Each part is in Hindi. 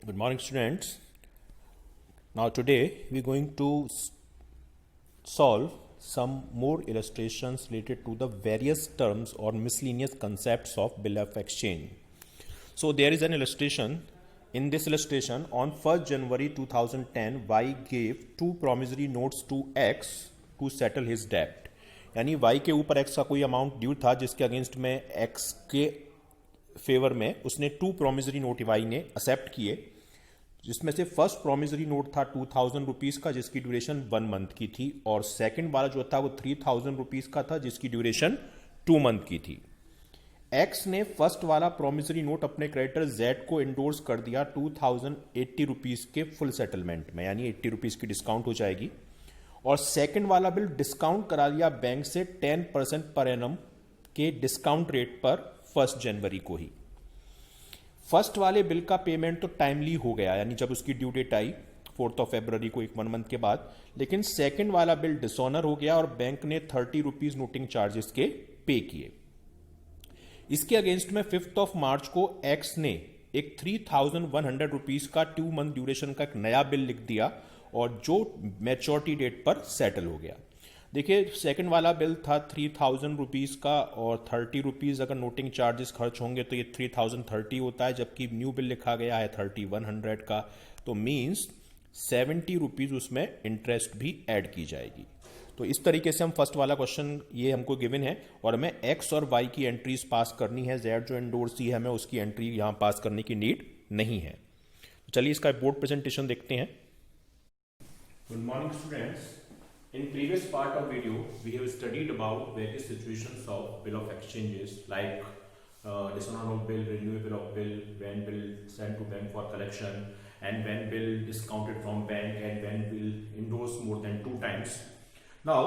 Good morning, students. Now, today we're going to solve some more illustrations related to the various terms or miscellaneous concepts of bill of exchange. So, there is an illustration. In this illustration, on 1st January 2010, Y gave two promissory notes to X to settle his debt. यानी Y के ऊपर X का कोई अमाउंट ड्यू था जिसके अगेंस्ट में X के फेवर में उसने टू प्रोमिसरी नोट Y ने एक्सेप्ट किए, जिसमें से फर्स्ट प्रोमिसरी नोट था 2000 रुपीज का जिसकी ड्यूरेशन 1 मंथ की थी, और सेकंड वाला जो था वो 3000 रुपीज का था जिसकी ड्यूरेशन 2 मंथ की थी. X ने फर्स्ट वाला प्रोमिसरी नोट अपने क्रेडिटर Z को इंडोर्स कर दिया 2080 रुपीज के फुल सेटलमेंट में, यानी 80 रुपीज की डिस्काउंट हो जाएगी, और सेकंड वाला बिल डिस्काउंट करा लिया बैंक से 10% पर एनम के डिस्काउंट रेट पर 1 जनवरी को ही. फर्स्ट वाले बिल का पेमेंट तो टाइमली हो गया, यानी जब उसकी ड्यू डेट आई 4 फरवरी को, 1 मंथ के बाद, लेकिन सेकंड वाला बिल डिसऑनर हो गया और बैंक ने 30 रुपीज नोटिंग चार्जेस के पे किए. इसके अगेंस्ट में 5 मार्च को एक्स ने एक 3100 रुपीज का 2 मंथ ड्यूरेशन का एक नया बिल लिख दिया और जो मैच्योरिटी डेट पर सेटल हो गया. देखिए, सेकंड वाला बिल था 3000 रुपीज का और 30 रुपीज अगर नोटिंग चार्जेस खर्च होंगे तो ये 3030 होता है, जबकि न्यू बिल लिखा गया है 3100 का, तो मीन्स 70 रुपीज उसमें इंटरेस्ट भी ऐड की जाएगी. तो इस तरीके से हम फर्स्ट वाला क्वेश्चन ये हमको गिवन है और हमें एक्स और वाई की एंट्रीज पास करनी है. जेड जो एंडोर्स है हमें उसकी एंट्री यहां पास करने की नीड नहीं है. तो चलिए इसका बोर्ड प्रेजेंटेशन देखते हैं. Good morning students. In previous part of video, we have studied about various situations of bill of exchanges like dishonor of bill, renewal of bill, when bill sent to bank for collection, and when bill discounted from bank, and when bill endorsed more than 2 times. Now,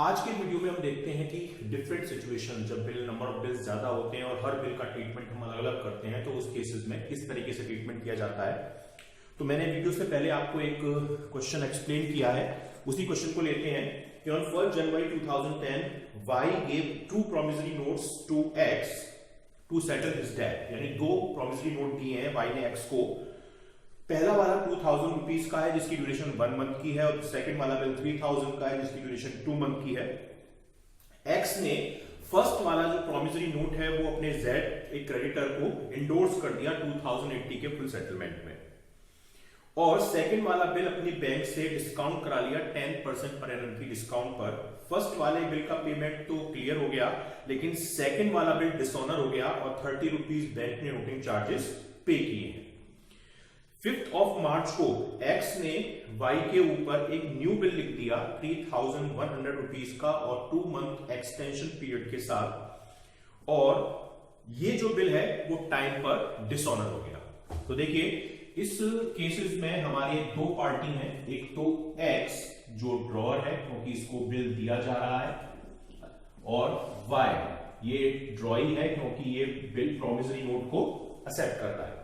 आज के वीडियो में हम देखते हैं कि डिफरेंट सिचुएशन जब बिल नंबर ऑफ बिल्स ज्यादा होते हैं और हर बिल का ट्रीटमेंट हम अलग अलग करते हैं, तो उस केसेस में किस तरीके से ट्रीटमेंट किया जाता है. तो मैंने वीडियो से पहले आपको एक क्वेश्चन एक्सप्लेन किया है, उसी क्वेश्चन को लेते हैं कि on 1 January 2010 Y gave 2 promissory notes to X to settle his debt. यानी 2 promissory नोट दिए हैं Y ने X को. पहला वाला 2000 रुपीज का है जिसकी ड्यूरेशन 1 मंथ की है और सेकंड वाला बिल 3000 का है जिसकी ड्यूरेशन 2 मंथ की है. X ने फर्स्ट वाला जो प्रोमिसरी नोट है वो अपने Z एक क्रेडिटर को इंडोर्स कर दिया 2080 के फुल सेटलमेंट में, और सेकंड वाला बिल अपनी बैंक से डिस्काउंट करा लिया 10% पर एनम की डिस्काउंट पर. फर्स्ट वाले बिल का पेमेंट तो क्लियर हो गया, लेकिन सेकंड वाला बिल डिसऑनर हो गया और 30 रुपीज बैंक ने नोटिंग चार्जेस पे किए हैं. 5 मार्च को एक्स ने वाई के ऊपर एक न्यू बिल लिख दिया 3100 रुपीज का और 2 मंथ एक्सटेंशन पीरियड के साथ, और ये जो बिल है वो टाइम पर डिसऑनर हो गया. तो देखिए, इस केसेस में हमारे 2 पार्टी हैं. एक तो X जो ड्रॉअर है क्योंकि इसको बिल दिया जा रहा है, और Y ये ड्रॉई है क्योंकि ये बिल प्रोमिसरी नोट को एक्सेप्ट कर रहा है.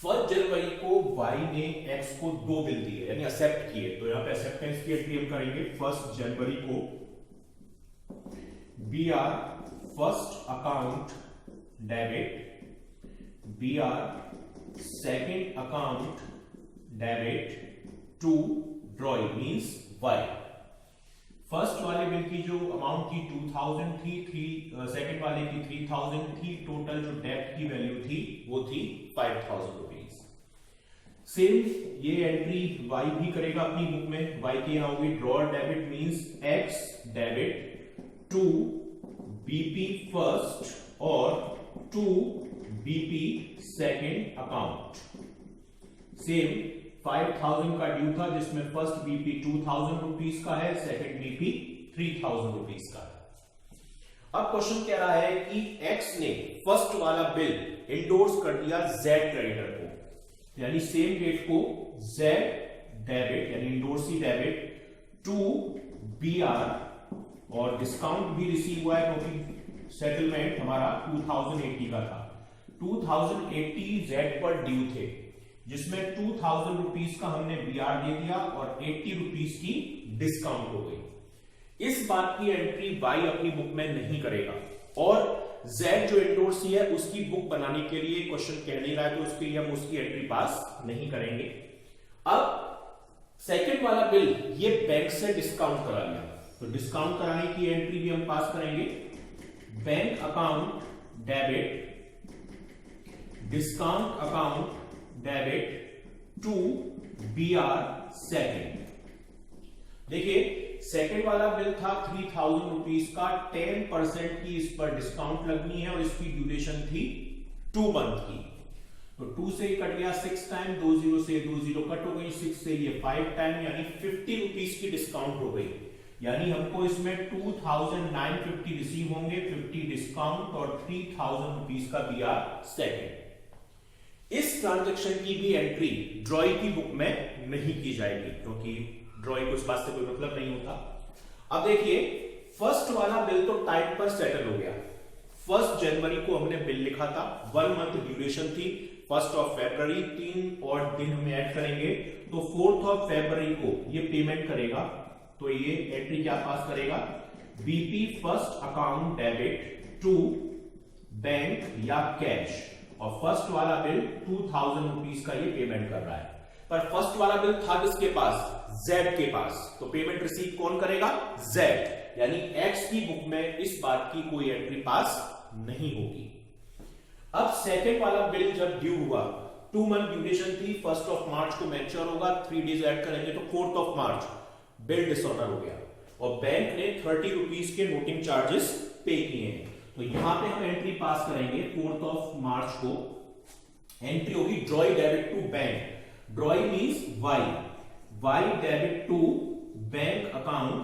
1 जनवरी को Y ने X को 2 बिल दिए यानी एक्सेप्ट किए, तो यहां पे एक्सेप्टेंस की एंट्री हम करेंगे 1 जनवरी को BR first account debit, BR second account debit to drawee means Y. First वाले बिल की जो अमाउंट की 2000 थी, सेकेंड वाले की 3000 थी, टोटल जो डेब्ट की वैल्यू थी वो थी 5000 रुपीज. सेम ये एंट्री Y भी करेगा अपनी बुक में. Y की यहां होगी drawer debit means X debit to BP first और to BP second account. Same 5000 का ड्यू था जिसमें फर्स्ट BP 2000 रुपीज का है, सेकेंड BP 3000 रुपीज का है. अब क्वेश्चन कह रहा है कि X ने फर्स्ट वाला बिल इंडोर्स कर दिया Z क्रेडिटर को, यानी सेम डेट को Z डेबिट यानी इंडोर्सी डेबिट टू BR, और डिस्काउंट भी रिसीव हुआ है क्योंकि सेटलमेंट हमारा 2080 का था. 2080 Z पर ड्यू थे जिसमें 2000 रुपीज का हमने BR दे दिया और 80 रुपीज की डिस्काउंट हो गई. इस बात की एंट्री Y अपनी बुक में नहीं करेगा, और जेड जो एंडोर्सी है उसकी बुक बनाने के लिए क्वेश्चन कह नहीं रहा है, तो उसके लिए हम उसकी एंट्री पास नहीं करेंगे। अब सेकंड वाला बिल ये बैंक से डिस्काउंट करा लिया, तो डिस्काउंट कराने की एंट्री भी हम पास करेंगे। Bank account debit, discount account debit to BR second. देखिए सेकंड वाला बिल था 3000 रुपीज का, 10% की इस पर डिस्काउंट लगनी है और इसकी ड्यूरेशन थी 2 मंथ की। तो 2 से ही कट गया 6 टाइम, 20 से 20 कट हो गई, 6 से ये 5 टाइम, यानी 50 रुपीज की डिस्काउंट हो गई। यानी हमको इसमें 2950 रिसीव होंगे, 50 डिस्काउंट और 3000 रुपीज का BR सेकंड। इस ट्रांजैक्शन की भी एंट्री ड्रॉई की बुक में नहीं की जाएगी, क्योंकि ड्रॉई को इस बात से कोई मतलब नहीं होता। अब देखिए फर्स्ट वाला बिल तो टाइम पर सेटल हो गया। 1 जनवरी को हमने बिल लिखा था, 1 मंथ ड्यूरेशन थी, 1 फरवरी, 3 और दिन हम ऐड करेंगे, तो 4 फरवरी को ये पेमेंट करेगा। तो ये एंट्री क्या पास करेगा, BP first account debit to bank या कैश, और फर्स्ट वाला बिल 2000 रुपीज का ये पेमेंट कर रहा है। पर फर्स्ट वाला बिल था किसके पास, Z के पास, तो पेमेंट रिसीव कौन करेगा, Z, यानी X की बुक में इस बात की कोई एंट्री पास नहीं होगी। अब सेकंड वाला बिल जब ड्यू हुआ, 2 मंथ ड्यूरेशन थी, 1 मार्च को मैच्योर होगा, 3 डेज ऐड करेंगे तो 4 मार्च बिल डिसऑर्डर हो गया और बैंक ने 30 रुपीज के नोटिंग चार्जेस पे किए हैं। तो यहां पे हम एंट्री पास करेंगे 4 मार्च को। एंट्री होगी drawee debit to bank, drawee means Y debit to bank account,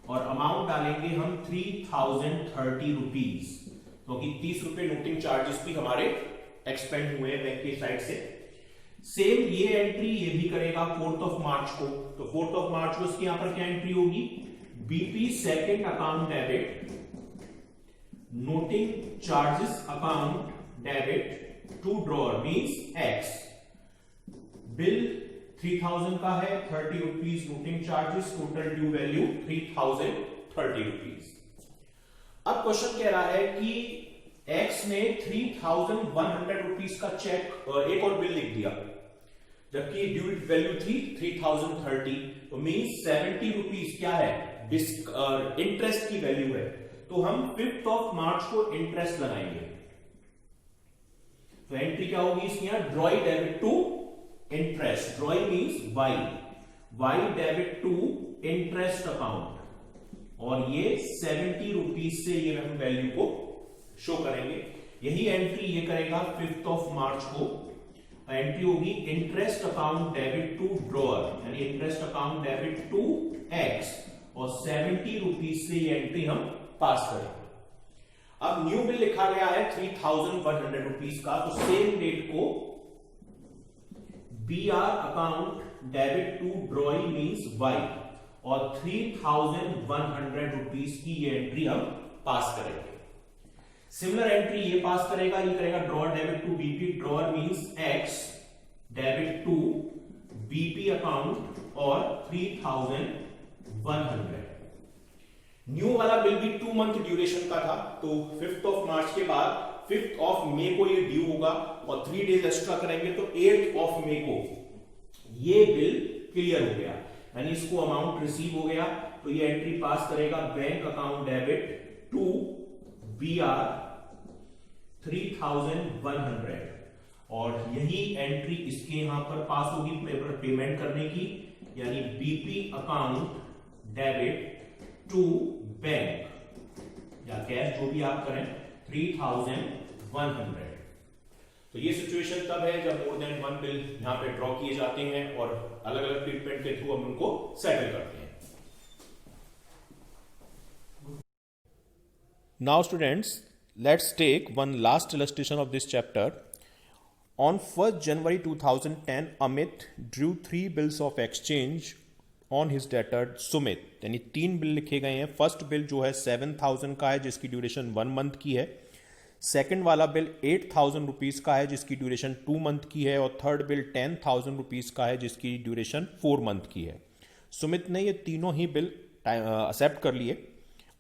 और अमाउंट डालेंगे हम 3030 रुपीज, क्योंकि 30 रुपए नोटिंग चार्जेस भी हमारे एक्सपेंड हुए हैं बैंक की साइड से। सेम ये एंट्री ये भी करेगा 4 मार्च को, तो 4 मार्च को इसके यहां पर क्या एंट्री होगी, BP second account debit noting charges account debit to drawer means X, bill 3000 का है, 30 rupees noting charges, total due value 3030 rupees. अब क्वेश्चन कह रहा है कि X ने 3100 रुपीज का चेक एक और बिल लिख दिया, जबकि ड्यू वैल्यू थी 3030, तो मींस 70 रुपीज क्या है, इंटरेस्ट की वैल्यू है। तो हम 5 मार्च को इंटरेस्ट लगाएंगे, तो एंट्री क्या होगी इसकी, drawee debit to interest, drawee means Y debit to interest account, और ये 70 रुपीज से ये हम वैल्यू को शो करेंगे। यही एंट्री ये करेगा 5 मार्च को। एंट्री होगी interest account debit to drawer, यानी interest account debit to X, और 70 रुपीज से ये एंट्री हम पास करेंगे। अब न्यू बिल लिखा गया है 3100 रुपीज का, तो सेम डेट को BR account debit to drawee means Y, और 3100 रुपीज की ये एंट्री हम पास करेंगे। सिमिलर एंट्री ये पास करेगा, ये करेगा drawer debit to BP, drawer means X debit to BP account और 3100। न्यू वाला बिल भी 2 मंथ ड्यूरेशन का था, तो 5 मार्च के बाद 5 मई को ये ड्यू होगा और 3 डेज एक्स्ट्रा करेंगे तो 8 मई को ये बिल क्लियर हो गया, यानी इसको अमाउंट रिसीव हो गया। तो ये एंट्री पास करेगा bank account debit to BR 3100, और यही एंट्री इसके यहां पर पास होगी पेमेंट करने की, यानी BP account debit to bank या कैश जो भी आप करें 3100। तो ये सिचुएशन तब है जब मोर देन 1 बिल यहां पे ड्रॉ किए जाते हैं और अलग अलग ट्रीटमेंट के थ्रू हम उनको सेटल करते हैं। Now students, let's take one last illustration of this chapter. On 1st January 2010, Amit drew 3 bills of exchange on his debtor Sumit. यानी 3 बिल लिखे गए हैं। फर्स्ट बिल जो है 7000 का है जिसकी ड्यूरेशन 1 मंथ की है। सेकंड वाला बिल 8000 रुपीज का है जिसकी ड्यूरेशन 2 मंथ की है, और थर्ड बिल 10000 रुपीज का है जिसकी ड्यूरेशन 4 मंथ की है। सुमित ने ये तीनों ही बिल एक्सेप्ट कर लिए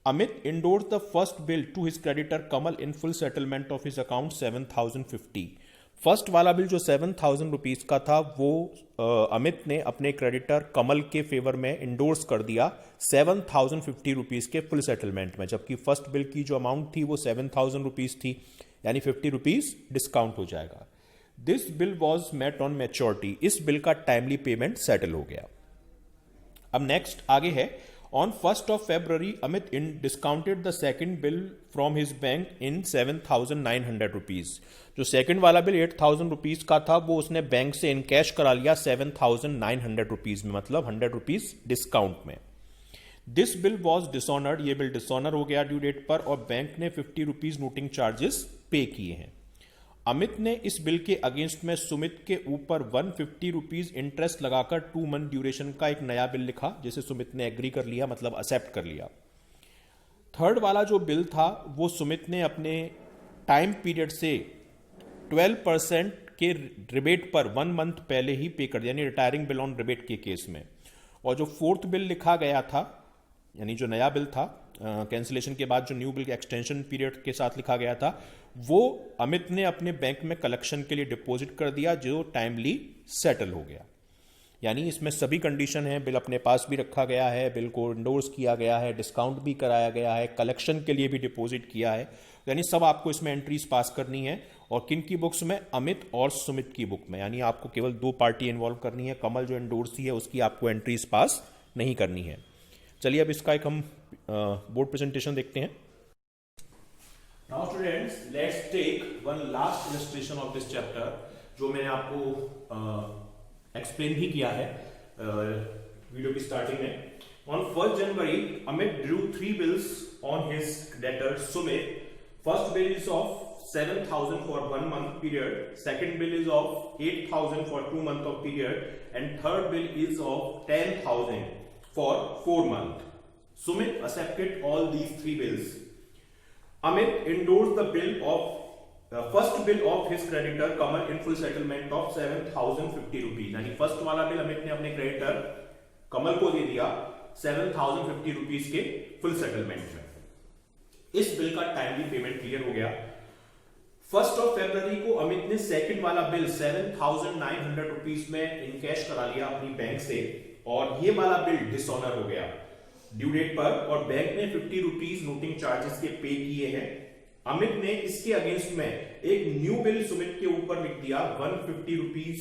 Amit endorsed the first bill to his creditor Kamal in full settlement of his account 7,050. First वाला बिल जो 7,000 रुपीज का था वो अमित ने अपने क्रेडिटर कमल के फेवर में इंडोर्स कर दिया 7,050 रुपीज के फुल सेटलमेंट में, जबकि फर्स्ट बिल की जो अमाउंट थी वो 7,000 रुपीज थी, यानी 50 रुपीज डिस्काउंट हो जाएगा. This bill was met on maturity. इस बिल का टाइमली पेमेंट सेटल हो गया. अब नेक्स्ट आगे है. On 1st of February, Amit discounted the second bill from his bank in 7,900 rupees. जो सेकंड वाला बिल 8,000 रुपीज का था वो उसने बैंक से इन कैश करा लिया 7,900 रुपीज में, मतलब 100 रुपीज डिस्काउंट में. This bill was dishonoured. ये बिल डिसऑनर हो गया ड्यू डेट पर और बैंक ने 50 रुपीज नोटिंग चार्जेस पे किए हैं. अमित ने इस बिल के अगेंस्ट में सुमित के ऊपर 150 रुपीज इंटरेस्ट लगाकर 2 मंथ ड्यूरेशन का एक नया बिल लिखा, जिसे सुमित ने एग्री कर लिया, मतलब एक्सेप्ट कर लिया. थर्ड वाला जो बिल था वो सुमित ने अपने टाइम पीरियड से 12% के रिबेट पर 1 मंथ पहले ही पे कर दिया, यानी रिटायरिंग बिल ऑन रिबेट के केस में. और जो फोर्थ बिल लिखा गया था, यानी जो नया बिल था कैंसिलेशन के बाद जो न्यू बिल एक्सटेंशन पीरियड के साथ लिखा गया था, वो अमित ने अपने बैंक में कलेक्शन के लिए डिपॉजिट कर दिया, जो टाइमली सेटल हो गया. यानी इसमें सभी कंडीशन है, बिल अपने पास भी रखा गया है, बिल को इंडोर्स किया गया है, डिस्काउंट भी कराया गया है, कलेक्शन के लिए भी डिपॉजिट किया है, यानी सब आपको इसमें एंट्रीज पास करनी है. और किन की बुक्स में? अमित और सुमित की बुक में. यानी आपको केवल 2 पार्टी इन्वॉल्व करनी है. कमल जो इंडोर्स है उसकी आपको एंट्रीज पास नहीं करनी है. चलिए अब इसका एक हम बोर्ड प्रेजेंटेशन देखते हैं. Now students, let's take one last illustration of this chapter, जो मैंने आपको एक्सप्लेन भी किया है वीडियो की स्टार्टिंग में. On 1st January Amit Drew 3 bills on his debtor Sumit. First bill is of 7,000 for 1 month period, second bill is of 8,000 for 2 month of period, and third bill is of 10,000 for 4 month. Sumit accepted all these 3 bills. Amit endorsed the bill of first bill of his creditor Kamal in full settlement of 7,050 rupees. यानी फर्स्ट वाला बिल अमित ने अपने क्रेडिटर कमल को दे दिया 7,050 रुपीज के फुल सेटलमेंट में. इस बिल का टाइमली पेमेंट क्लियर हो गया. 1st of February को अमित ने सेकंड वाला बिल 7,900 रुपीज में इन कैश करा लिया अपनी बैंक से, और ये वाला बिल डिसऑनर हो गया ड्यू डेट पर, और बैंक ने 50 रुपीज नोटिंग चार्जेस के पे किए हैं. अमित ने इसके अगेंस्ट में एक न्यू बिल सुमित के ऊपर लिख दिया 150 रुपीज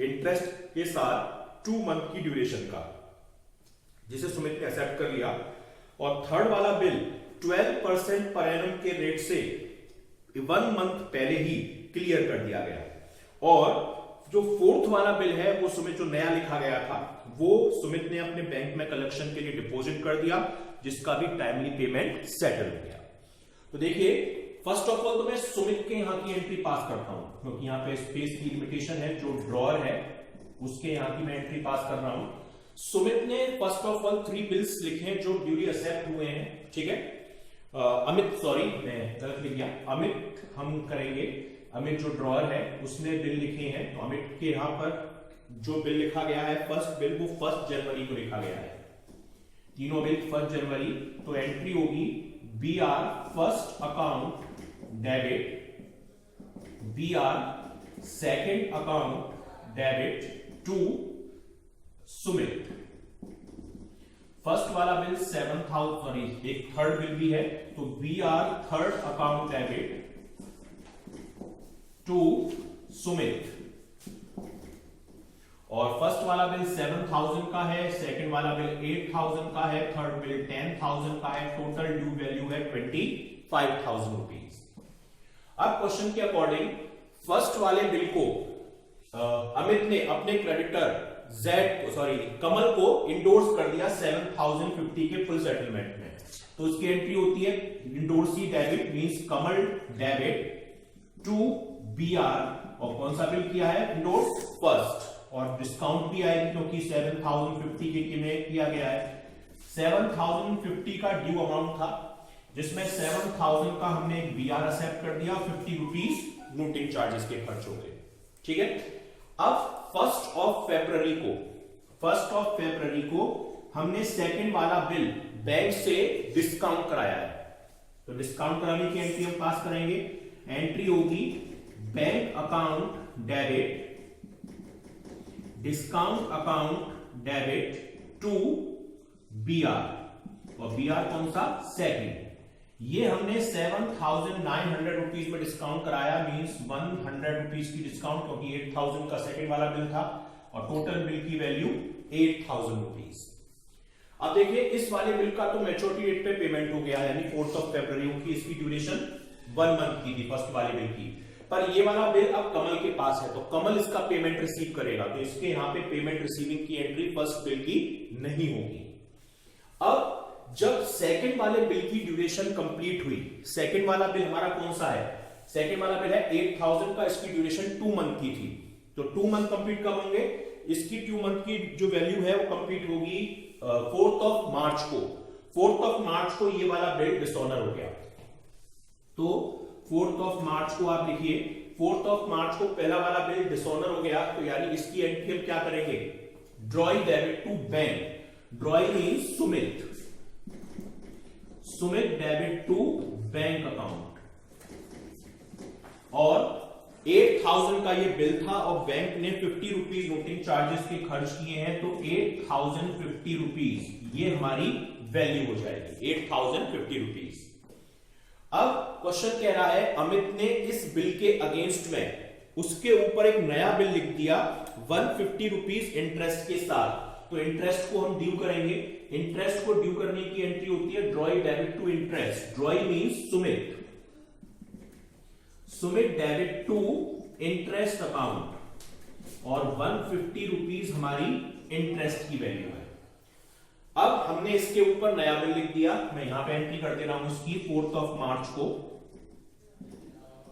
इंटरेस्ट के साथ 2 मंथ की ड्यूरेशन का, जिसे सुमित ने एक्सेप्ट कर लिया. और थर्ड वाला बिल 12% पर एनम के रेट से 1 मंथ पहले ही क्लियर कर दिया गया. और जो फोर्थ वाला बिल है वो सुमित जो नया लिखा गया था वो सुमित ने अपने बैंक में कलेक्शन के लिए डिपॉजिट कर दिया, जिसका भी टाइमली पेमेंट सेटल हो गया. तो देखिए, फर्स्ट ऑफ ऑल तो मैं सुमित के यहां की एंट्री पास करता हूं, क्योंकि यहां पे स्पेस की लिमिटेशन है. जो ड्रॉअर है उसके यहां की मैं एंट्री पास कर रहा हूं. सुमित ने फर्स्ट ऑफ ऑल 3 बिल्स लिखे हैं जो ड्यूली एक्सेप्ट हुए हैं. ठीक है, अमित, सॉरी मैं गलत लिख गया, अमित हम करेंगे. अमित जो ड्रॉअर है उसने बिल लिखे हैं, तो अमित के यहां पर जो बिल लिखा गया है फर्स्ट बिल वो 1st जनवरी को लिखा गया है. तीनों बिल 1st जनवरी. तो एंट्री होगी BR first account debit, BR second account debit to Sumit. First वाला बिल 7,000, सॉरी एक थर्ड बिल भी है, तो BR third account debit to Sumit. और फर्स्ट वाला बिल 7,000 का है, सेकंड वाला बिल 8,000 का है, थर्ड बिल 10,000 का है. टोटल ड्यू वैल्यू है 25,000 रुपीज. अब क्वेश्चन के अकॉर्डिंग फर्स्ट वाले बिल को अमित ने अपने क्रेडिटर कमल को इंडोर्स कर दिया 7,050 के फुल सेटलमेंट में. तो उसकी एंट्री होती है endorsee debit means Kamal debit to BR, और कौन सा बिल किया है? Endorse first. और डिस्काउंट भी आएगी क्योंकि 7,050 के में किया गया है. 7,050 का ड्यू अमाउंट था, जिसमें 7,000 का हमने एक BR एक्सेप्ट कर दिया, 50 रुपीज नोटिंग चार्जेस के खर्च हो गए. ठीक है. अब 1st of February को हमने सेकंड वाला बिल बैंक से डिस्काउंट कराया है, तो डिस्काउंट कराने की एंट्री हम पास करेंगे। एंट्री होगी bank account debit, discount account debit to BR, और बीआर कौन सा, सेकंड। ये हमने 7,900 रुपीज में डिस्काउंट कराया, मींस 100 रुपीज की डिस्काउंट, क्योंकि 8,000 का सेकंड वाला बिल था और टोटल बिल की वैल्यू 8,000 रुपीज। अब देखिए इस वाले बिल का तो मैच्योरिटी डेट पे पेमेंट हो गया, यानी 4 फरवरी की। इसकी ड्यूरेशन 1 मंथ की थी फर्स्ट वाले बिल की, पर ये वाला बिल अब कमल के पास है, तो कमल इसका पेमेंट रिसीव करेगा, तो इसके यहां पे पेमेंट रिसीविंग की एंट्री फर्स्ट बिल की नहीं होगी। अब जब सेकंड वाले बिल की ड्यूरेशन कंप्लीट हुई, सेकंड वाला बिल हमारा कौन सा है, सेकंड वाला बिल है 8,000 का, इसकी ड्यूरेशन 2 मंथ की थी, तो 2 मंथ कंप्लीट कब होंगे, इसकी 2 मंथ की जो वैल्यू है वो कंप्लीट होगी 4 मार्च को। 4 मार्च को ये वाला बिल डिसऑनर हो गया, तो 4 मार्च को आप लिखिए, 4 मार्च को पहला वाला बिल डिसऑनर हो गया, तो यानी इसकी एंट्री हम क्या करेंगे, drawee debit to bank. Drawee means Sumit, Sumit debit to bank account, और 8,000 का ये बिल था और बैंक ने 50 रुपीज नोटिंग चार्जेस के खर्च किए हैं, तो 8,050 रुपीज ये हमारी वैल्यू हो जाएगी, 8,050 रुपीज। अब क्वेश्चन कह रहा है अमित ने इस बिल के अगेंस्ट में उसके ऊपर एक नया बिल लिख दिया 150 रुपीज इंटरेस्ट के साथ, तो इंटरेस्ट को हम ड्यू करेंगे। इंटरेस्ट को ड्यू करने की एंट्री होती है drawee debit to interest. Drawee means Sumit, Sumit debit to interest account, और 150 रुपीज हमारी इंटरेस्ट की वैल्यू है। अब हमने इसके ऊपर नया बिल लिख दिया, मैं यहां पे एंट्री कर दे रहा हूं उसकी 4 मार्च को,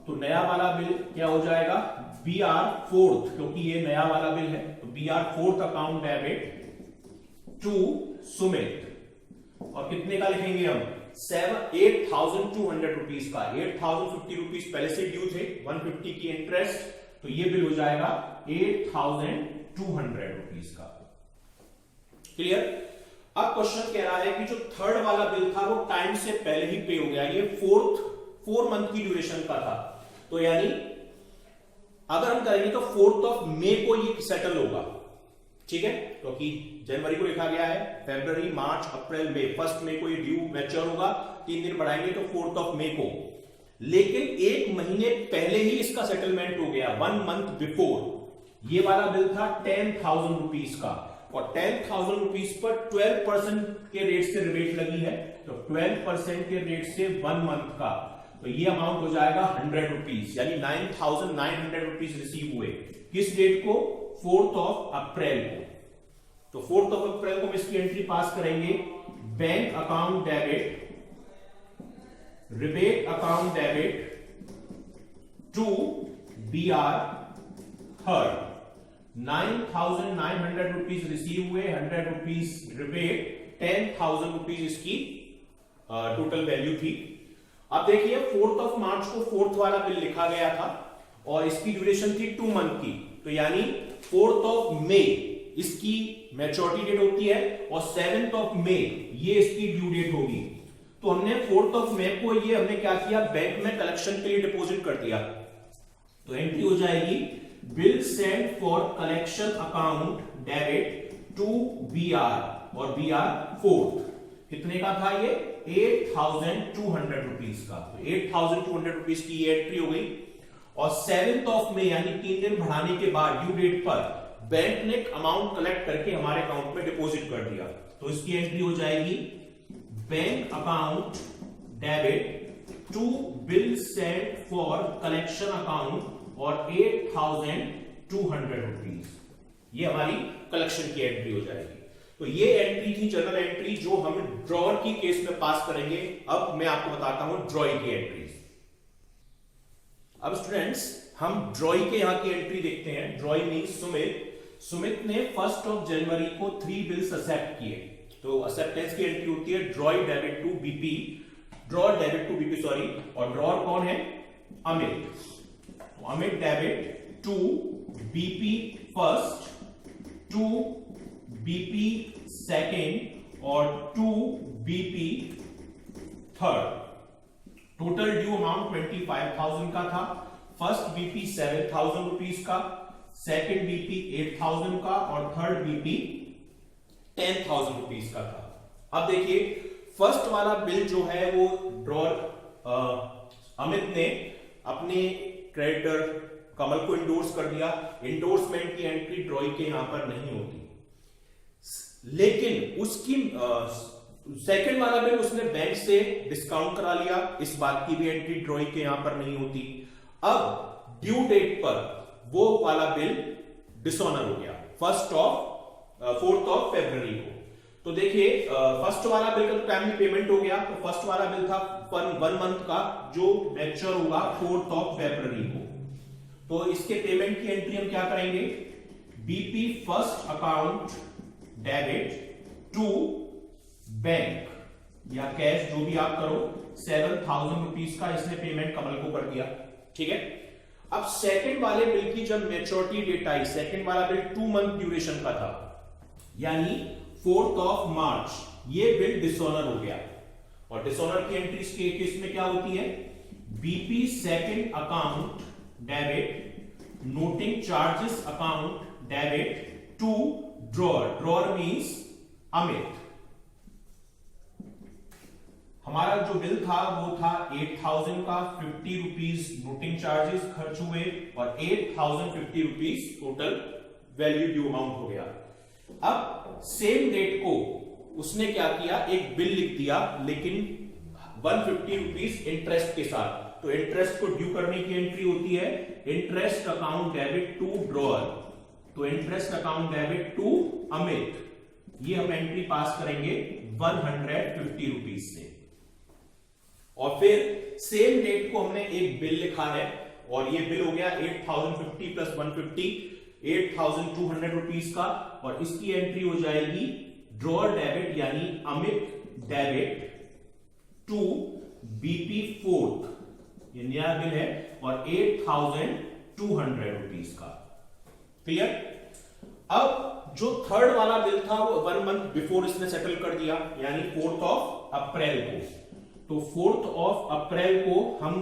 तो नया वाला बिल क्या हो जाएगा, BR 4, क्योंकि ये नया वाला बिल है, तो BR 4 account debit to Sumit, और कितने का लिखेंगे हम, 8,200 रुपीज का। 8,050 रुपीज पहले से ड्यू थे, 150 की इंटरेस्ट, तो ये बिल हो जाएगा 8,200 रुपीज का। क्लियर। अब क्वेश्चन कह रहा है कि जो थर्ड वाला बिल था वो टाइम से पहले ही पे हो गया, ये 4 मंथ की ड्यूरेशन का था, तो यानी अगर हम करेंगे तो 4 मई को ये सेटल होगा, ठीक है, क्योंकि जनवरी को लिखा गया है, फरवरी, मार्च, अप्रैल, मई, 1 मई को ये ड्यू मैच्योर होगा, 3 दिन बढ़ाएंगे तो 4 मई को। लेकिन 1 महीने पहले ही इसका सेटलमेंट हो गया, 1 मंथ बिफोर। ये वाला बिल था 10,000 रुपीज का, और 10,000 रुपीज पर 12% के रेट से रिबेट लगी है, तो 12% के रेट से 1 मंथ का, तो ये अमाउंट हो जाएगा 100 रुपीज, यानी 9,900 रुपीज रिसीव हुए। किस डेट को, 4 अप्रैल को। तो 4 अप्रैल को हम इसकी एंट्री पास करेंगे, bank account debit, rebate account debit to BR 3rd, 9,900 rupees receive हुए, 100 रुपीज रिबेट, 10,000 रुपीज इसकी टोटल वैल्यू थी। अब देखिए 4 मार्च को 4th वाला बिल लिखा गया था और इसकी ड्यूरेशन थी 2 मंथ की, तो यानी 4 मई इसकी मैच्योरिटी डेट होती है और 7 मई ये इसकी ड्यू डेट होगी। तो हमने 4 मई को ये हमने क्या किया, बैंक में कलेक्शन के लिए डिपॉजिट कर दिया, तो एंट्री हो जाएगी bill sent for collection account debit to BR, और BR 4th कितने का था ये, 8,200 रुपीज का, तो 8,200 रुपीज की ये एंट्री हो गई। और 7 मई यानी 3 दिन बढ़ाने के बाद ड्यू डेट पर बैंक ने अमाउंट कलेक्ट करके हमारे अकाउंट में डिपॉजिट कर दिया, तो इसकी एंट्री हो जाएगी bank account debit to bill sent for collection account, और 8,200 रुपीज ये हमारी कलेक्शन की एंट्री हो जाएगी। तो ये एंट्री थी जनरल एंट्री जो हम ड्रॉअर की केस में पास करेंगे। अब मैं आपको बताता हूं ड्रॉई की एंट्रीज। अब स्टूडेंट्स हम ड्रॉई के यहां की एंट्री देखते हैं। ड्रॉई मींस सुमित। सुमित ने 1 जनवरी को 3 बिल्स एक्सेप्ट किए, तो एक्सेप्टेंस की एंट्री होती है drawee debit to BP, draw debit to BP sorry, और ड्रॉअर कौन है, Amit. Amit debit to BP first to BP second और 2 BP third. Total due amount 25,000 का था। फर्स्ट बीपी 7,000 रुपीज का, सेकेंड बीपी 8,000 का और थर्ड बीपी 10,000 रुपीज का था। अब देखिए फर्स्ट वाला बिल जो है वो ड्रॉर अमित ने अपने क्रेडिटर कमल को इंडोर्स कर दिया। इंडोर्समेंट की एंट्री ड्रॉई के यहां पर नहीं होती, लेकिन उसकी सेकंड वाला बिल उसने बैंक से डिस्काउंट करा लिया, इस बात की भी एंट्री ड्रॉई के यहां पर नहीं होती। अब ड्यू डेट पर वो वाला बिल डिसऑनर हो गया 4th ऑफ फरवरी को। तो देखिए फर्स्ट वाला बिल का तो टाइमली पेमेंट हो गया, तो फर्स्ट वाला बिल था 1 मंथ का जो मैच्योर होगा 4th ऑफ फरवरी को। तो इसके पेमेंट की एंट्री हम क्या करेंगे, BP first account debit to bank या कैश जो भी आप करो 7,000 रुपीज का इसने पेमेंट कमल को कर दिया। ठीक है, अब सेकंड वाले बिल की जब मैच्योरिटी डेट आई, सेकंड वाला बिल 2 मंथ ड्यूरेशन का था, यानी 4th ऑफ मार्च, ये बिल डिसऑनर हो गया। और डिसऑनर की एंट्री के केस में क्या होती है, BP second account debit noting charges account debit to drawer, drawer means Amit. हमारा जो बिल था वो था 8,000 का, 50 रुपीज नोटिंग चार्जेस खर्च हुए और 8,050 rupees total value due amount हो गया। अब सेम डेट को उसने क्या किया, एक बिल लिख दिया, लेकिन 150 रुपीज इंटरेस्ट के साथ। तो इंटरेस्ट को ड्यू करने की एंट्री होती है interest account debit to drawer, तो interest account debit to Amit, ये हम एंट्री पास करेंगे 150 रुपीज से। और फिर सेम डेट को हमने एक बिल लिखा है और ये बिल हो गया 8,050 प्लस 150 8,200 रुपीज का, और इसकी एंट्री हो जाएगी ड्रॉअर डेबिट यानी Amit debit to BP fourth, ये नया बिल है, और 8,200 रुपीज का। क्लियर। अब जो थर्ड वाला बिल था वो 1 मंथ बिफोर इसने सेटल कर दिया, यानी 4th ऑफ अप्रैल को। तो 4th ऑफ अप्रैल को हम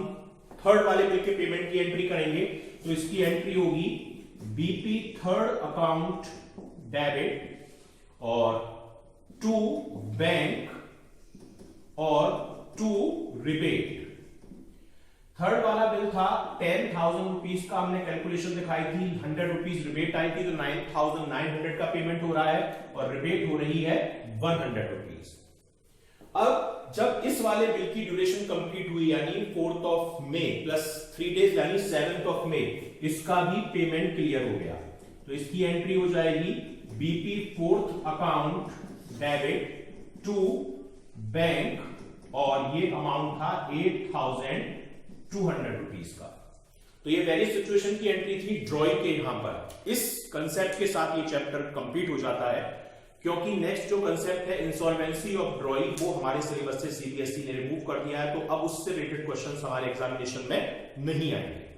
थर्ड वाले बिल के पेमेंट की एंट्री करेंगे। तो इसकी एंट्री होगी बीपी थर्ड अकाउंट डेबिट और टू बैंक और टू रिबेट। थर्ड वाला बिल था 10,000 रुपीज का, हमने कैलकुलेशन दिखाई थी, 100 रुपीज रिबेट आई थी, तो 9,900 का पेमेंट हो रहा है और रिबेट हो रही है 100 रुपीज। अब जब इस वाले बिल की ड्यूरेशन कंप्लीट हुई, यानी 4th of May plus 3 days यानी 7th ऑफ मे, इसका भी पेमेंट क्लियर हो गया। तो इसकी एंट्री हो जाएगी BP fourth account debit to bank और ये अमाउंट था 8,200 रुपीज का। तो ये वेरियस सिचुएशन की एंट्री थी ड्रॉई के यहां पर। इस कंसेप्ट के साथ ये चैप्टर कंप्लीट हो जाता है, क्योंकि नेक्स्ट जो कंसेप्ट है इंसॉल्वेंसी ऑफ ड्रॉई वो हमारे सिलेबस से सीबीएसई ने रिमूव कर दिया है, तो अब उससे रिलेटेड क्वेश्चंस हमारे एग्जामिनेशन में नहीं आएंगे।